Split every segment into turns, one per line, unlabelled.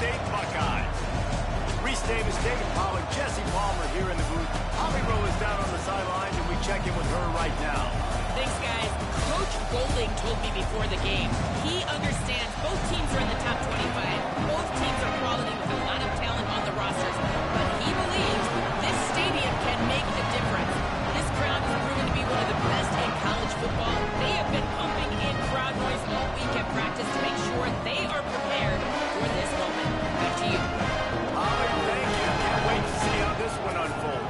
State Buckeyes. Kris Davis, David Pollack, Jesse Palmer here in the booth. Holly Rowe is down on the sidelines, and we check in with her right now.
Thanks, guys. Coach Golding told me before the game, he understands both teams are in the top 25. Both teams are quality with a lot of talent on the rosters. But he believes this stadium can make a difference. This crowd has proven to be one of the best in college football. They have been pumping in crowd noise all week at practice to make sure they are prepared for this moment. Back to you.
Holly, thank you. Can't wait to see how this one unfolds.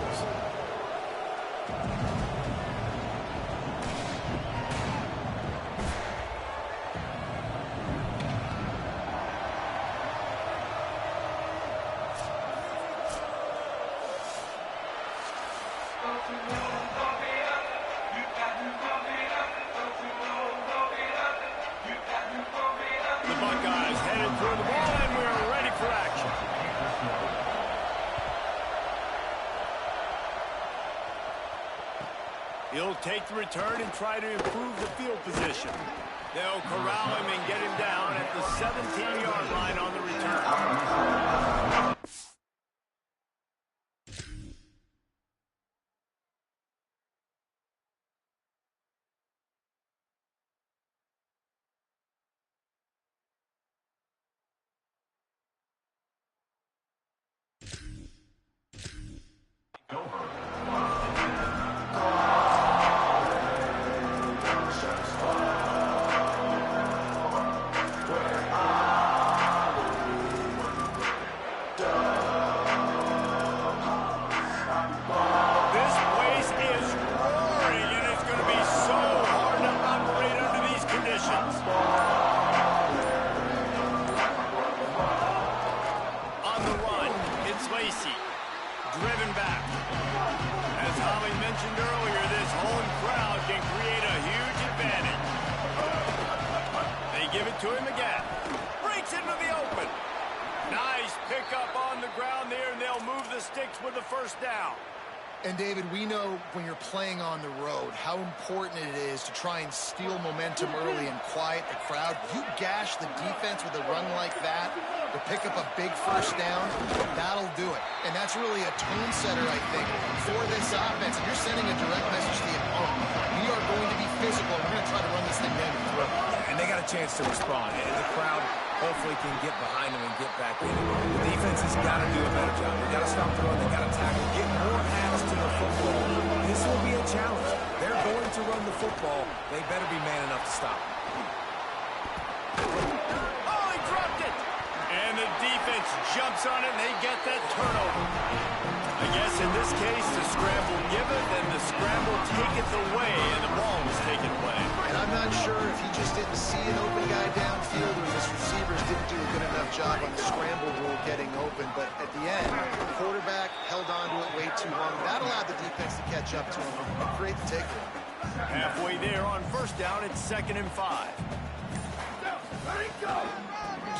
The Buckeyes headed toward the ball, and we're ready for action. He'll take the return and try to improve the field position. They'll corral him and get him down at the 17-yard line on the return. Driven back. As Holly mentioned earlier, this home crowd can create a huge advantage. They give it to him again. Breaks into the open. Nice pickup on the ground there, and they'll move the sticks with the first down.
And, David, we know when you're playing on the road how important it is to try and steal momentum early and quiet the crowd. You gash the defense with a run like that to pick up a big first down, that'll do it. And that's really a tone setter, I think, for this offense. And you're sending a direct message to the opponent. We are going to be physical. We're going to try to run this thing down your throat.
And they got a chance to respond. And the crowd hopefully can get behind them and get back in. The defense has got to do a better job. They got to stop throwing. They got to tackle. Get more hands to the football. This will be a challenge. They're going to run the football. They better be man enough to stop.
Oh, he dropped it! And the defense jumps on it, and they get that turnover. I guess in this case, the scramble giveth and the scramble taketh away, and the ball was taken away.
And I'm not sure if he just didn't see an open guy downfield or his receivers didn't do a good enough job on the scramble rule getting open. But at the end, the quarterback held on to it way too long. That allowed the defense to catch up to him and create the takeaway.
Halfway there on first down, it's 2nd and 5.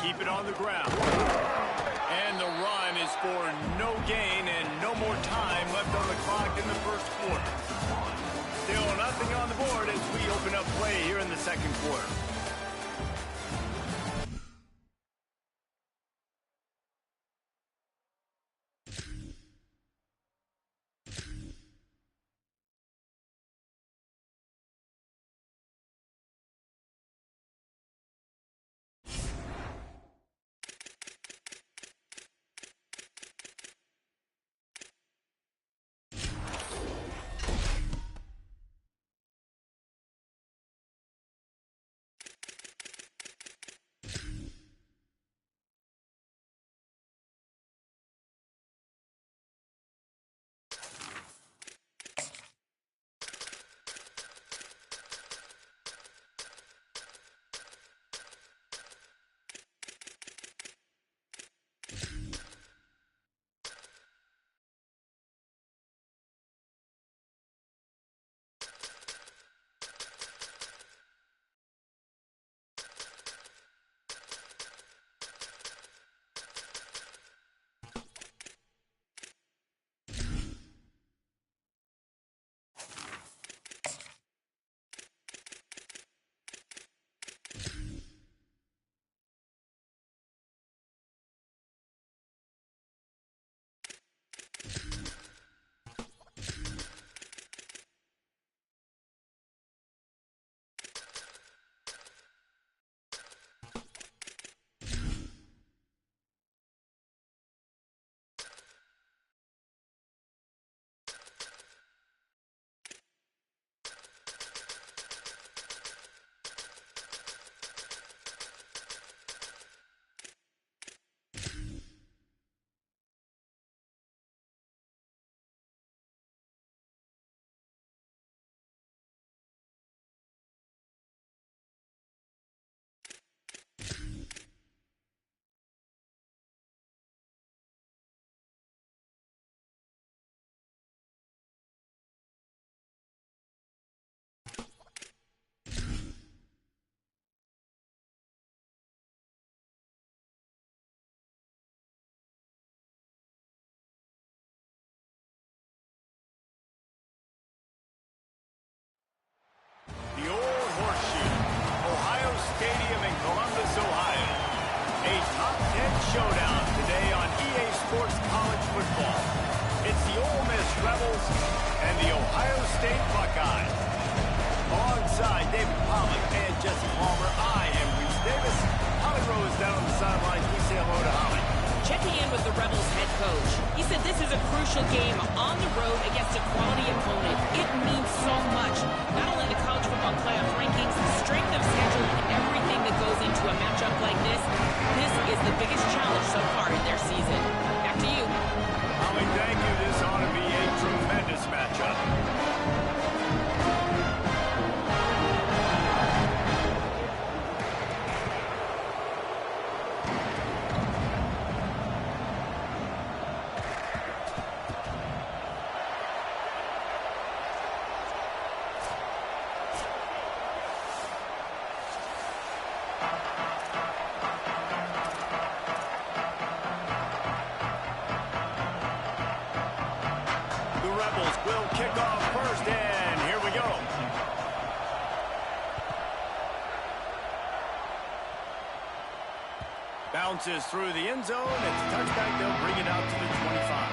Keep it on the ground. And the run is for no gain and no more time left on the clock in the first quarter. Still nothing on the board as we open up play here in the second quarter. A top 10 showdown today on EA Sports College Football. It's the Ole Miss Rebels and the Ohio State Buckeyes. Alongside David Pollack and Jesse Palmer, I am Kris Davis. Holly Rose down on the sidelines. We say hello to Holly.
Checking in with the Rebels head coach. He said this is a crucial game on the road against a quality opponent. It means so much. Not only the college football playoff rankings, strength of schedule, and everything that goes into a matchup like this. This is the biggest challenge so far in their season. Back to you.
Holly, thank you. This ought to be a tremendous matchup. Will kick off first, and here we go. Bounces through the end zone. It's a touchback. They'll bring it out to the 25.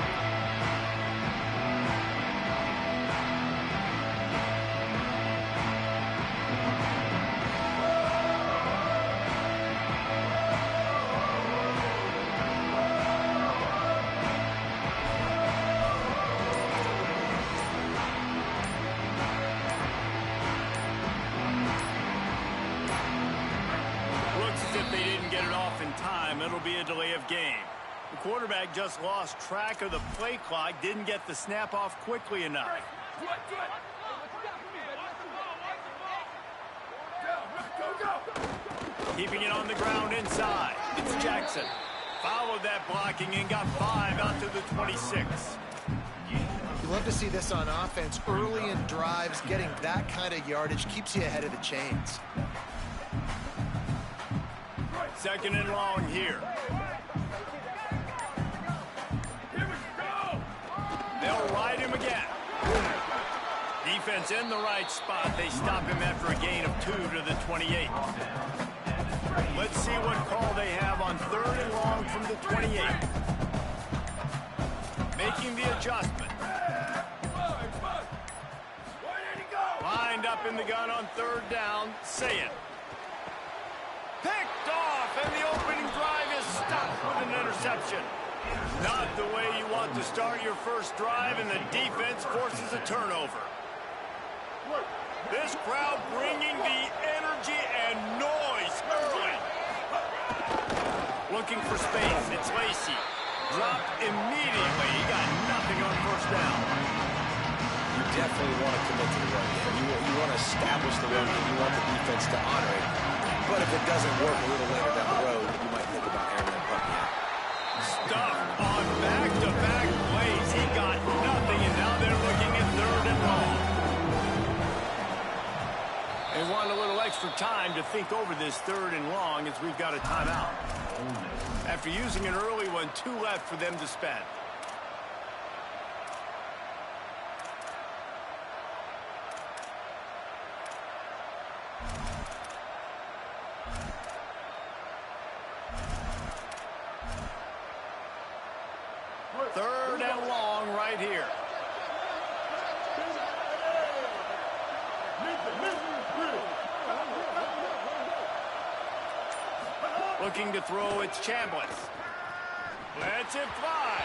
It'll be a delay of game. The quarterback just lost track of the play clock, didn't get the snap off quickly enough. Keeping it on the ground inside. It's Jackson. Followed that blocking and got 5 out to the 26.
You love to see this on offense. Early in drives, getting that kind of yardage keeps you ahead of the chains.
Second and long here. They'll ride him again. Defense in the right spot. They stop him after a gain of 2 to the 28. Let's see what call they have on third and long from the 28. Making the adjustment. Lined up in the gun on third down. Say it. Picked off, and the opening drive is stopped with an interception. Not the way you want to start your first drive, and the defense forces a turnover. This crowd bringing the energy and noise early. Looking for space. It's Lacey. Dropped immediately. He got nothing on first down.
You definitely want to commit to the run game. You want to establish the run game. You want the defense to honor it. But if it doesn't work a little later down the road, you might think about airing that puppy out.
Stuffed on back-to-back plays. He got nothing, and now they're looking at third and long. They want a little extra time to think over this third and long as we've got a timeout. After using an early one, 2 left for them to spend. Third and long right here. Looking to throw, it's Chambliss. Lets it fly.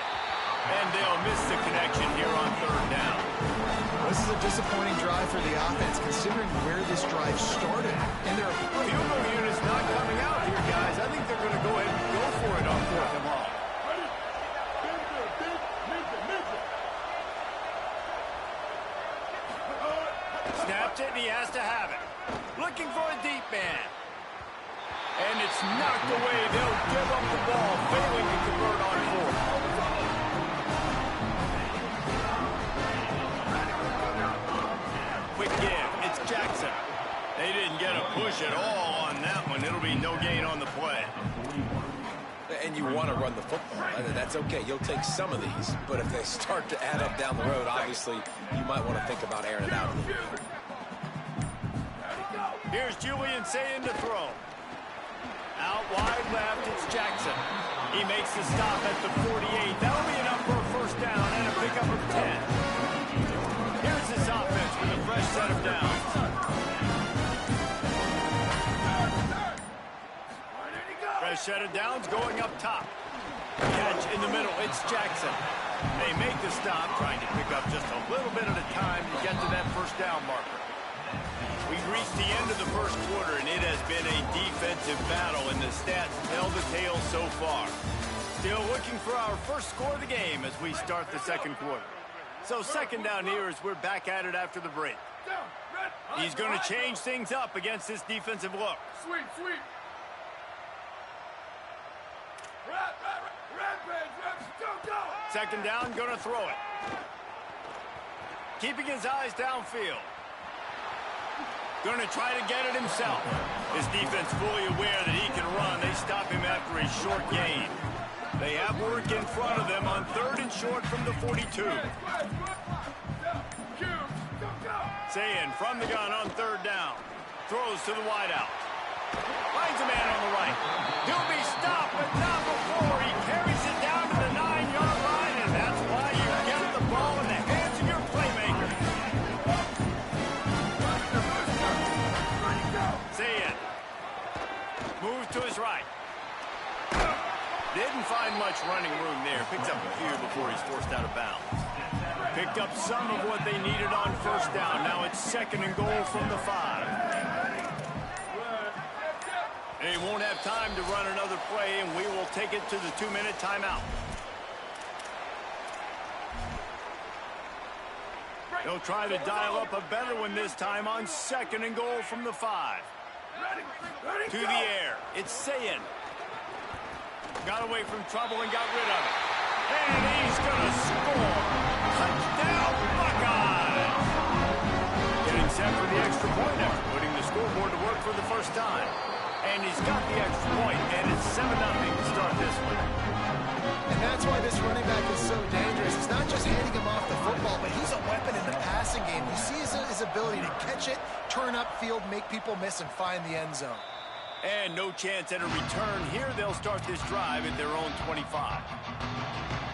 And they'll miss the connection here on third down.
This is a disappointing drive for the offense, considering where this drive started. And their
field goal unit's not coming out here, guys. I think they're going to go ahead and go for it on fourth and long. Snapped it, and he has to have it. Looking for a deep man. And it's knocked away. They'll give up the ball, failing to convert on fourth. Quick give. It's Jackson. They didn't get a push at all on that one. It'll be no gain on the play.
And you want to run the football. That's okay. You'll take some of these. But if they start to add up down the road, obviously, you might want to think about airing it out a little bit.
Here's Julian saying to throw. Out wide left, it's Jackson. He makes the stop at the 48. That'll be enough for a first down and a pickup of 10. Here's this offense with a fresh set of downs. Fresh set of downs going up top. Catch in the middle, it's Jackson. They make the stop, trying to pick up just a little bit at a time to get to that first down marker. We've reached the end of the first quarter, and it has been a defensive battle, and the stats tell the tale so far. Still looking for our first score of the game as we start the second quarter. So second down here as we're back at it after the break. He's going to change things up against this defensive look.
Sweep.
Second down, going to throw it. Keeping his eyes downfield. Going to try to get it himself. His defense fully aware that he can run. They stop him after a short gain. They have work in front of them on 3rd and short from the 42. Sayin from the gun on 3rd down. Throws to the wideout. Finds a man on the right. He'll be stopped, but not before he carries it down to the 9-yard line, and that's why you get the ball in the hands of your playmaker. Sayin moves to his right. Didn't find much running room there. Picks up a few before he's forced out of bounds. Picked up some of what they needed on first down. Now it's 2nd and goal from the 5. They won't have time to run another play, and we will take it to the 2-minute timeout. They'll try to dial up a better one this time on 2nd and goal from the 5. To the air. It's Sayin. Got away from trouble and got rid of it. And he's going to score. Touchdown, Buckeyes! Getting set for the extra point effort, putting the scoreboard to work for the first time. And he's got the extra point, and it's 7-0 to start this one.
And that's why this running back is so dangerous. It's not just handing him off the football, but he's a weapon in the passing game. You see his ability to catch it, turn upfield, make people miss, and find the end zone.
And no chance at a return here. They'll start this drive at their own 25.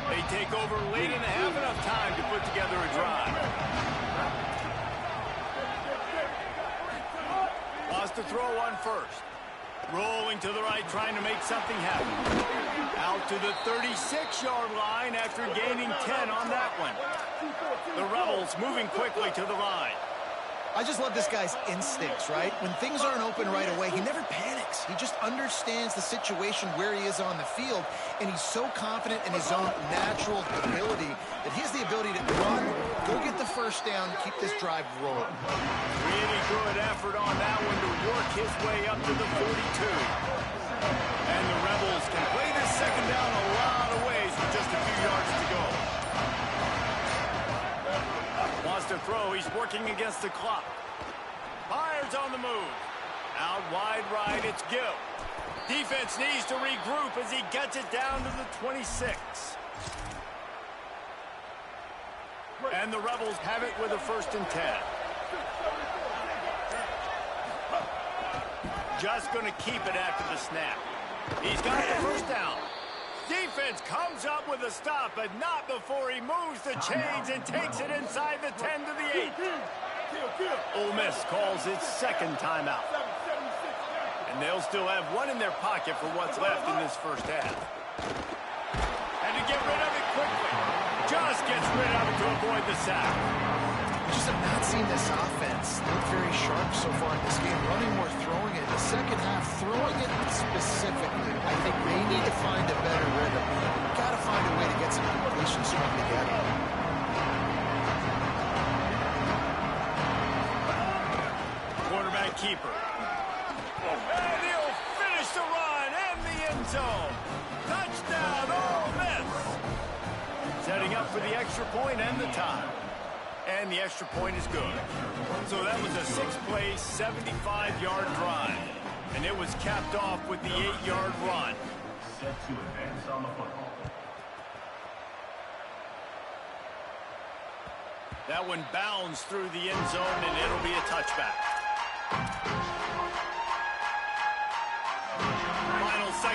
They take over late in the half, enough time to put together a drive. Lost the throw on first. Rolling to the right, trying to make something happen. Out to the 36-yard line after gaining 10 on that one. The Rebels moving quickly to the line.
I just love this guy's instincts, right? When things aren't open right away, he never panics. He just understands the situation where he is on the field, and he's so confident in his own natural ability that he has the ability to run, go get the first down, keep this drive rolling.
Really good effort on that one to work his way up to the 42. And the Rebels can play this second down a lot of ways with just a few yards to go. Wants to throw. He's working against the clock. Fires on the move. Out wide right, it's Gill. Defense needs to regroup as he gets it down to the 26. And the Rebels have it with a 1st and 10. Just going to keep it after the snap. He's got the first down. Defense comes up with a stop, but not before he moves the chains and takes it inside the 10 to the 8. Ole Miss calls its 2nd timeout. And they'll still have one in their pocket for what's left in this first half. And to get rid of it quickly. Just gets rid of it to avoid the sack.
We just have not seen this offense look very sharp so far in this game. Running more, throwing it. The second half, throwing it specifically. I think they need to find a better rhythm. Got to find a way to get some completions strung together.
Quarterback keeper. And he'll finish the run and the end zone. Touchdown, Ole Miss. Setting up for the extra point and the tie. And the extra point is good. So that was a 6-play, 75-yard drive. And it was capped off with the 8-yard run.
Set to advance on the football.
That one bounds through the end zone, and it'll be a touchback.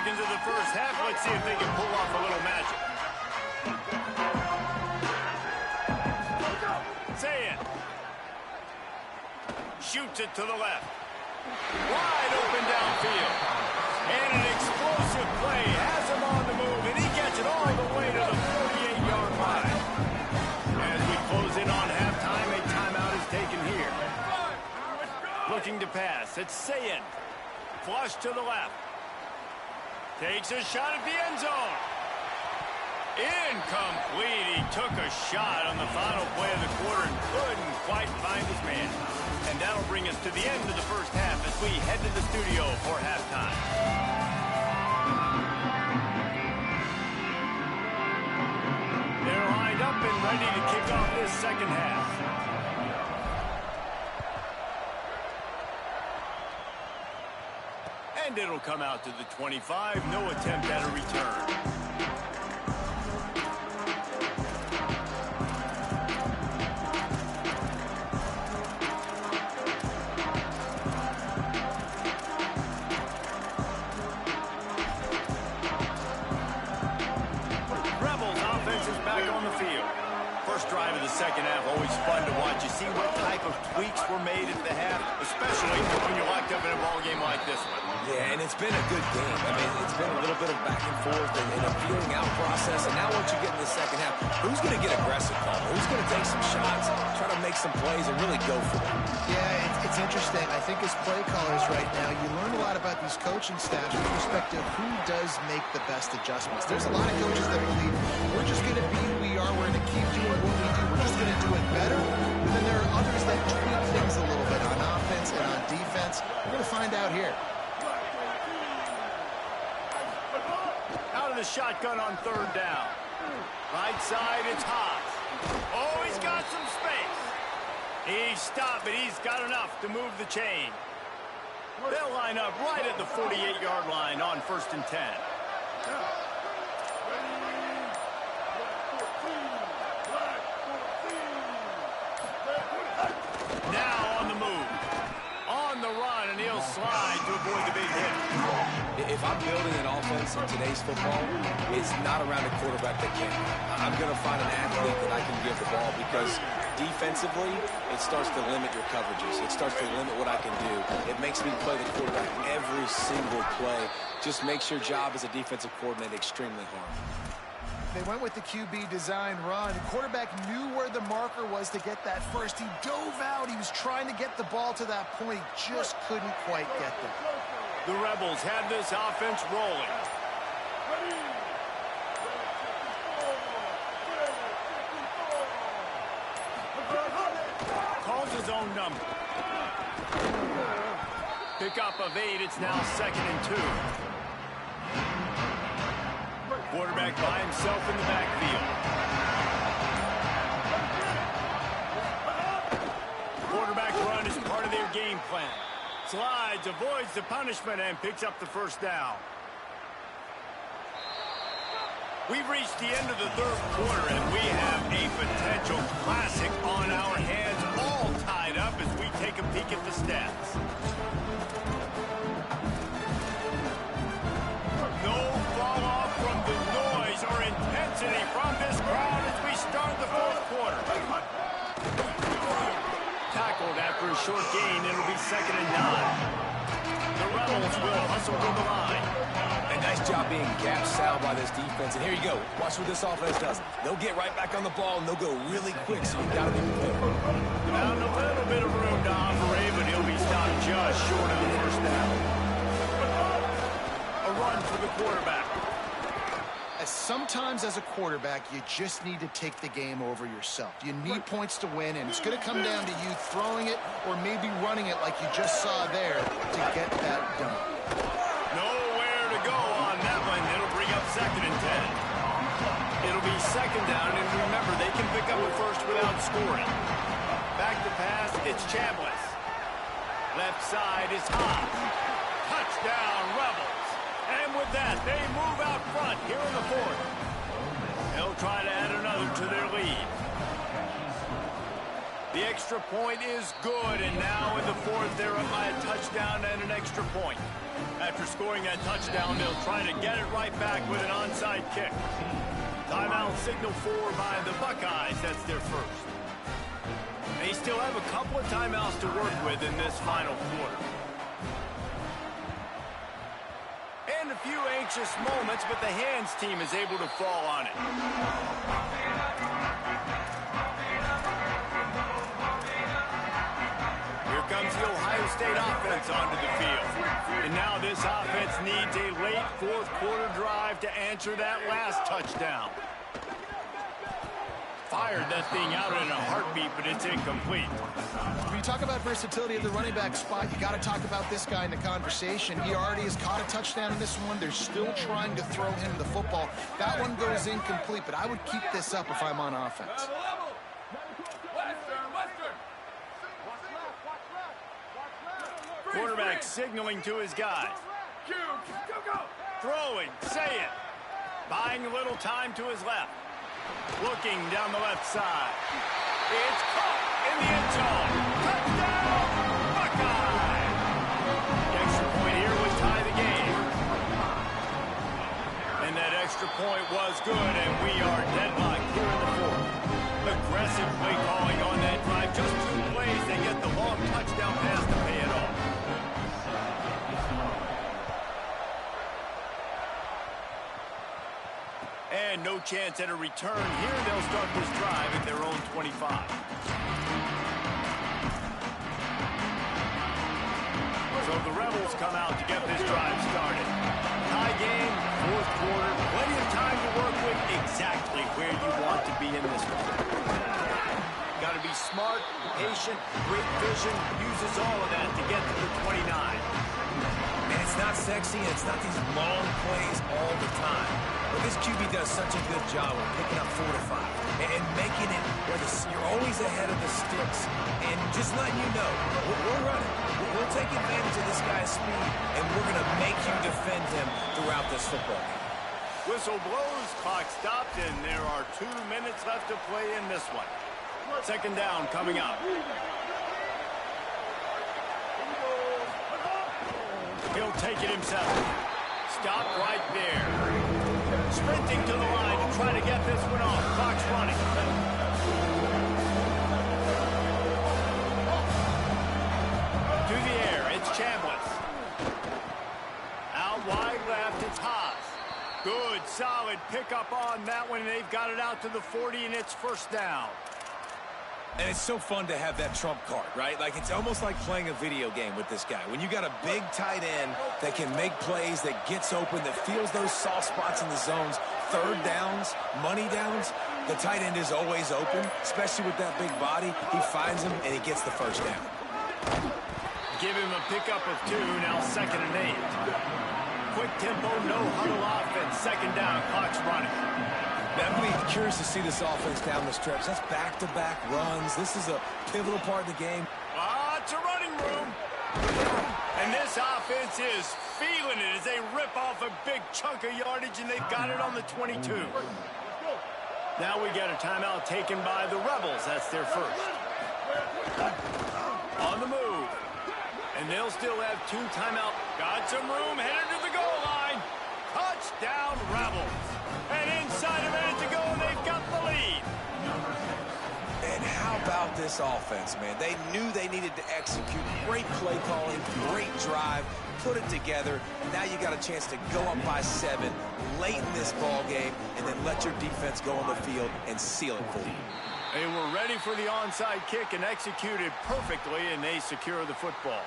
seconds of the first half. Let's see if they can pull off a little magic. Say it. Shoots it to the left. Wide open downfield. And an explosive play has him on the move, and he gets it all the way to the 48-yard line. As we close in on halftime, a timeout is taken here. Looking to pass. It's Sayin. Flush to the left. Takes a shot at the end zone. Incomplete. He took a shot on the final play of the quarter and couldn't quite find his man. And that'll bring us to the end of the first half as we head to the studio for halftime. They're lined up and ready to kick off this second half. And it'll come out to the 25. No attempt at a return. Drive of the second half, always fun to watch. You see what type of tweaks were made at the half, especially when you're locked up in a ball game like this one.
Yeah, and it's been a good game. I mean, it's been a little bit of back and forth and a feeling out process. And now once you get in the second half, who's going to get aggressive, Paul? Who's going to take some shots, try to make some plays, and really go for it?
Yeah, it's interesting. I think as play callers right now, you learn a lot about these coaching staffs with respect to who does make the best adjustments. There's a lot of coaches that believe we're just going to be who we are. We're going to keep doing what we do. We're just going to do it better. But then there are others that tweak things a little bit on offense and on defense. We're going to find out here.
Out of the shotgun on third down. Right side, it's Haas. Oh, he's got some space. He stopped, but he's got enough to move the chain. They'll line up right at the 48-yard line on 1st and 10. Now on the move. On the run, and he'll slide to avoid the big hit.
If I'm building an offense in today's football, it's not around a quarterback that can. I'm going to find an athlete that I can give the ball because defensively, it starts to limit your coverages. It starts to limit what I can do. It makes me play the quarterback every single play. Just makes your job as a defensive coordinator extremely hard.
They went with the QB design run. The quarterback knew where the marker was to get that first. He dove out. He was trying to get the ball to that point. He just couldn't quite get there.
The Rebels have this offense rolling. Calls his own number. Pickup of 8. It's now 2nd and 2. Quarterback by himself in the backfield. Quarterback run is part of their game plan. Slides, avoids the punishment, and picks up the first down. We've reached the end of the third quarter, and we have a potential classic on our hands, all tied up as we take a peek at the stats. No fall off from the noise or intensity from this crowd as we start the fourth quarter. Tackled after a short gain, it'll be 2nd and 9. The Rebels will hustle to the line.
A nice job being gap sound by this defense. And here you go. Watch what this offense does. They'll get right back on the ball, and they'll go really quick, so you've got to be prepared.
Found a little bit of room to operate, but he'll be stopped just short of the first down. A run for the quarterback.
Sometimes as a quarterback, you just need to take the game over yourself. You need points to win, and it's going to come down to you throwing it or maybe running it like you just saw there to get that done.
Nowhere to go on that one. It'll bring up 2nd and 10. It'll be 2nd down, and remember, they can pick up a first without scoring. Back to pass, it's Chambliss. Left side is Haas. Touchdown, Rebels. And with that, they move out front here in the fourth. They'll try to add another to their lead. The extra point is good, and now in the fourth, they're up by a touchdown and an extra point. A After scoring that touchdown, they'll try to get it right back with an onside kick. Timeout signal for by the Buckeyes. That's their first. They still have a couple of timeouts to work with in this final quarter. And a few anxious moments, but the hands team is able to fall on it. Here comes the Ohio State offense onto the field. And now this offense needs a late fourth quarter drive to answer that last touchdown. Fired that thing out in a heartbeat, but it's incomplete.
When you talk about versatility at the running back spot, you got to talk about this guy in the conversation. He already has caught a touchdown in this one. They're still trying to throw him the football. That one goes incomplete, but I would keep this up if I'm on offense.
Quarterback signaling to his guys. Throwing, say it. Buying a little time to his left. Looking down the left side. It's caught in the end zone. Touchdown, Buckeye! The extra point here would tie the game. And that extra point was good, and we are deadlocked here in the fourth. Aggressive play calling on that drive. Just 2 plays, they get the long touchdown pass to pay it off. And no chance at a return here. They'll start this drive at their own 25. So the Rebels come out to get this drive started. Tie game, fourth quarter, plenty of time to work with, exactly where you want to be in this one. Got to be smart, patient, great vision, uses all of that to get to the 29.
And it's not sexy, and it's not these long plays all the time. But this QB does such a good job of picking up 4 to 5 and making it where you're always ahead of the sticks and just letting you know, we're running. We'll take advantage of this guy's speed, and we're going to make you defend him throughout this football game.
Whistle blows, clock stopped, and there are 2 minutes left to play in this one. Second down coming up. He'll take it himself. Stop right there. Sprinting to the line to try to get this one off. Clock's running. To the air, it's Chambliss. Out wide left, it's Haas. Good, solid pickup on that one, and they've got it out to the 40, and it's first down.
And it's so fun to have that trump card, right? Like, it's almost like playing a video game with this guy. When you got a big tight end that can make plays, that gets open, that feels those soft spots in the zones, third downs, money downs, the tight end is always open, especially with that big body. He finds him, and he gets the first down.
Give him a pickup of 2, now 2nd and 8. Quick tempo, no huddle offense. Second down, clock's running.
I'm going to be curious to see this offense down the stretch. That's back-to-back runs. This is a pivotal part of the game.
It's a running room. And this offense is feeling it as they rip off a big chunk of yardage, and they've got it on the 22. Now we get a timeout taken by the Rebels. That's their first. On the move. And they'll still have 2 timeouts. Got some room, headed to the goal line. Touchdown, Rebels. And inside a minute to go, they've got the lead.
And how about this offense, man? They knew they needed to execute. Great play calling, great drive, put it together. Now you got a chance to go up by 7 late in this ball game and then let your defense go on the field and seal it for you.
They were ready for the onside kick and executed perfectly, and they secure the football.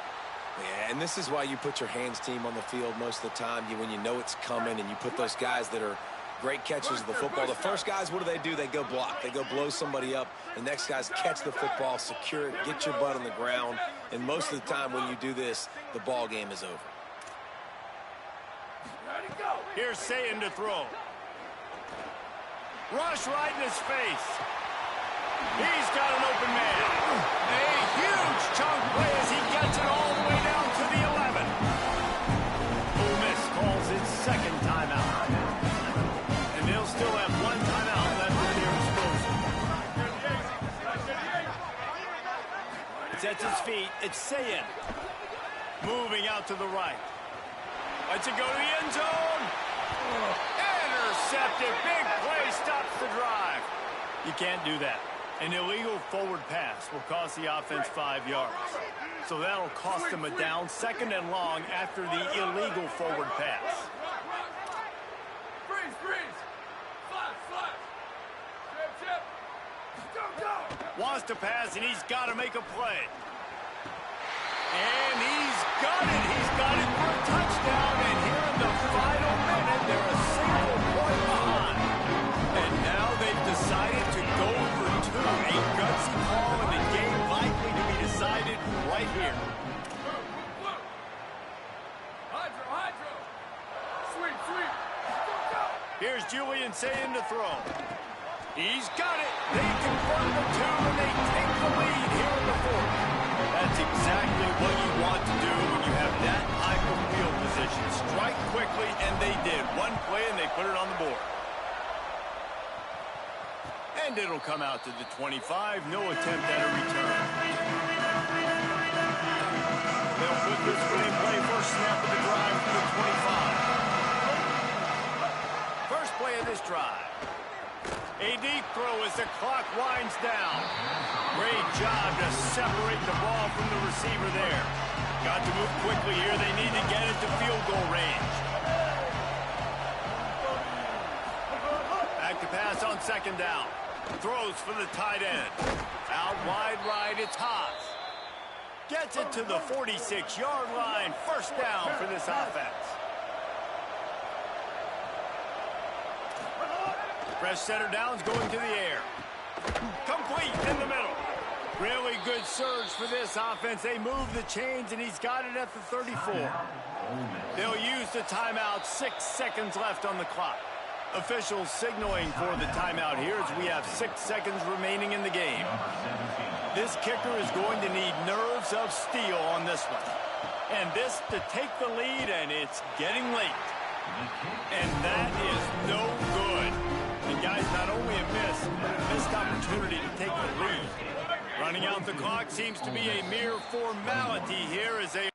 Yeah, and this is why you put your hands team on the field most of the time, when you know it's coming, and you put those guys that are great catchers of the football. The first guys, what do? They go block. They go blow somebody up. The next guys catch the football, secure it, get your butt on the ground. And most of the time when you do this, the ball game is over.
Here's Sayin to throw. Rush right in his face. He's got an open man. A huge chunk play as he gets it all the way down to the 11. Ole Miss calls its second timeout. And they'll still have 1 timeout left in their disposal. It's at his feet. It's Sayin. Moving out to the right. Lets it go to the end zone. Intercepted. Big play stops the drive. You can't do that. An illegal forward pass will cost the offense 5 yards. So that'll cost them a down, 2nd and long after the illegal forward pass. Wants to pass, and he's got to make a play. And he's got it. He's got it for a touchdown. And here in the final minute, they're a single point behind. And now they've decided to go for 2. A gutsy call, and the game likely to be decided right here. Here's Julian saying to throw. He's got it. They convert the 2, and they take the lead here in the 4th. That's exactly what you want to do when you have that type of field position. Strike quickly, and they did. 1 play, and they put it on the board. And it'll come out to the 25. No attempt at a return. They'll put this one in play. First snap of the drive for the 25. First play of this drive. A deep throw as the clock winds down. Great job to separate the ball from the receiver there. Got to move quickly here. They need to get it to field goal range. Back to pass on 2nd down. Throws for the tight end. Out wide right, it's Haas. Gets it to the 46-yard line. First down for this offense. Fresh center downs going to the air. Complete in the middle. Really good surge for this offense. They move the chains, and he's got it at the 34. They'll use the timeout. 6 seconds left on the clock. Officials signaling for the timeout here as we have 6 seconds remaining in the game. This kicker is going to need nerves of steel on this one. And this to take the lead, and it's getting late. And that is no good. And guys, not only a missed opportunity to take the lead. Running out the clock seems to be a mere formality here as they